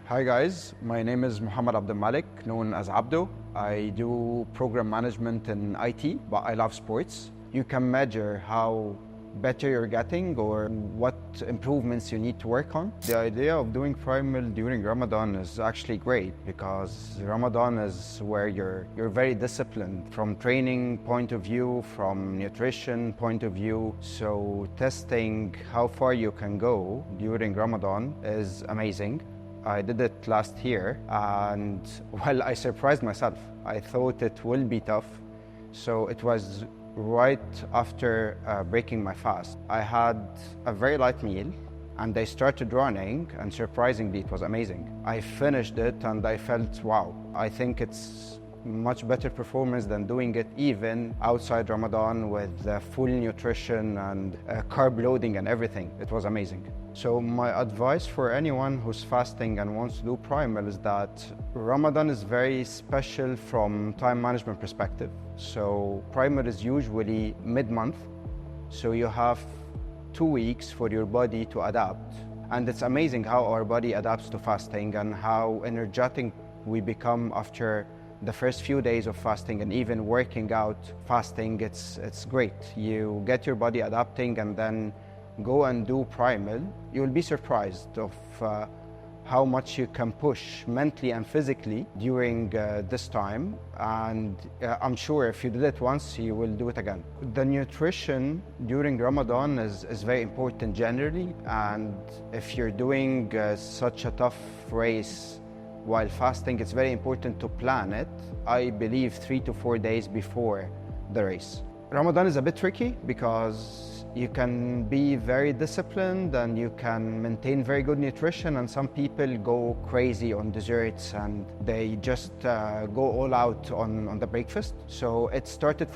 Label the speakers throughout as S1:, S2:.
S1: Hi guys, my name is Muhammad Abdul Malik, known as Abdo. I do program management in IT, but I love sports. You can measure how better you're getting or what improvements you need to work on. The idea of doing Primal during Ramadan is actually great because Ramadan is where you're very disciplined from training point of view, from nutrition point of view. So testing how far you can go during Ramadan is amazing. I did it last year and well, I surprised myself. I thought it will be tough. So it was right after breaking my fast. I had a very light meal and I started running, and surprisingly it was amazing. I finished it and I felt, wow, I think it's much better performance than doing it even outside Ramadan with full nutrition and carb loading and everything. It was amazing. So my advice for anyone who's fasting and wants to do Primal is that Ramadan is very special from time management perspective. So Primal is usually mid-month, so you have 2 weeks for your body to adapt. And it's amazing how our body adapts to fasting and how energetic we become after the first few days of fasting, and even working out fasting, it's great. You get your body adapting and then go and do Primal. You'll be surprised of how much you can push mentally and physically during this time, and I'm sure if you did it once, you will do it again. The nutrition during Ramadan is very important generally, and if you're doing such a tough race while fasting, it's very important to plan it, I believe 3 to 4 days before the race. Ramadan is a bit tricky because you can be very disciplined and you can maintain very good nutrition, and some people go crazy on desserts and they just go all out on the breakfast. So it started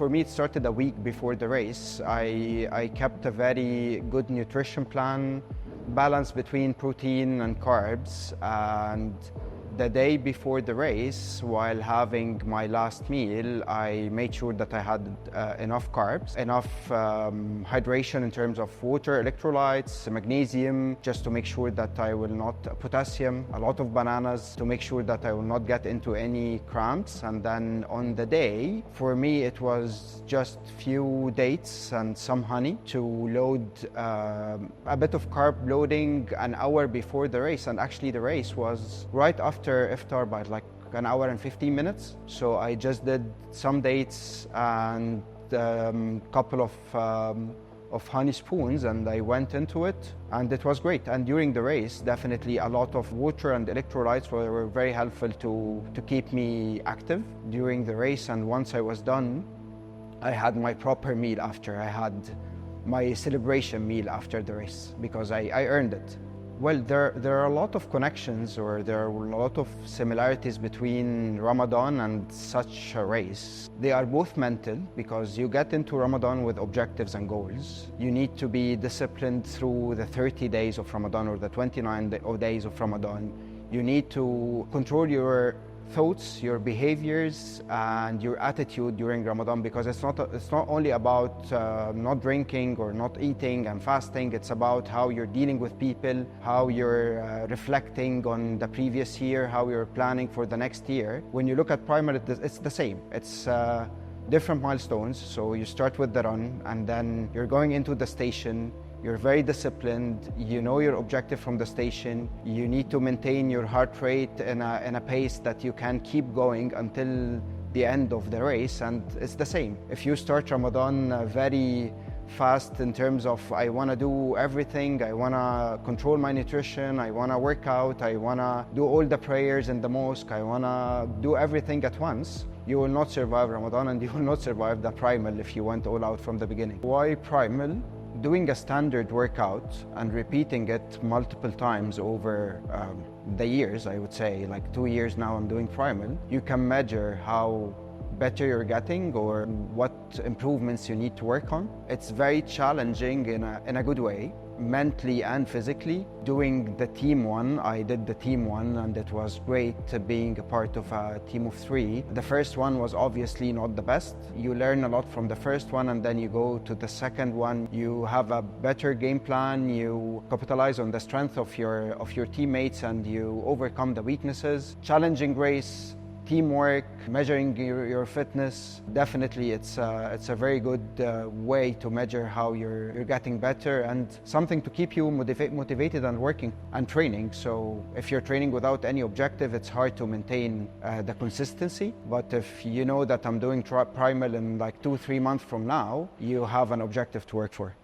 S1: a week before the race. I kept a very good nutrition plan, balance between protein and carbs, and the day before the race, while having my last meal, I made sure that I had enough carbs, enough hydration in terms of water, electrolytes, magnesium, just to make sure that I will not, potassium, a lot of bananas, to make sure that I will not get into any cramps. And then on the day, for me, it was just few dates and some honey to load a bit of carb loading an hour before the race. And actually the race was right after iftar by like an hour and 15 minutes. So I just did some dates and couple of honey spoons, and I went into it, and it was great. And during the race, definitely a lot of water and electrolytes were very helpful to keep me active during the race. And once I was done, I had my proper meal after. I had my celebration meal after the race because I earned it. Well, there are a lot of connections, or there are a lot of similarities between Ramadan and such a race. They are both mental because you get into Ramadan with objectives and goals. You need to be disciplined through the 30 days of Ramadan or the 29 days of Ramadan. You need to control your thoughts, your behaviors, and your attitude during Ramadan, because it's not only about not drinking or not eating and fasting. It's about how you're dealing with people, how you're reflecting on the previous year, how you're planning for the next year. When you look at Primal, it's the same. It's different milestones. So you start with the run, and then you're going into the station. You're very disciplined, you know your objective from the station. You need to maintain your heart rate in a pace that you can keep going until the end of the race, and it's the same. If you start Ramadan very fast in terms of I want to do everything, I want to control my nutrition, I want to work out, I want to do all the prayers in the mosque, I want to do everything at once, you will not survive Ramadan, and you will not survive the Primal if you went all out from the beginning. Why Primal? Doing a standard workout and repeating it multiple times over the years, I would say, like 2 years now I'm doing Primal, you can measure how better you're getting or what improvements you need to work on. It's very challenging in a good way. mentally and physically. Doing the team one, I did the team one, and it was great being a part of a team of 3. The first one was obviously not the best. You learn a lot from the first one, and then you go to the second one. You have a better game plan, you capitalize on the strength of your teammates, and you overcome the weaknesses. Challenging race, teamwork, measuring your fitness. Definitely it's a very good way to measure how you're getting better, and something to keep you motivated and working and training. So if you're training without any objective, it's hard to maintain the consistency. But if you know that I'm doing Primal in like 2-3 months from now, you have an objective to work for.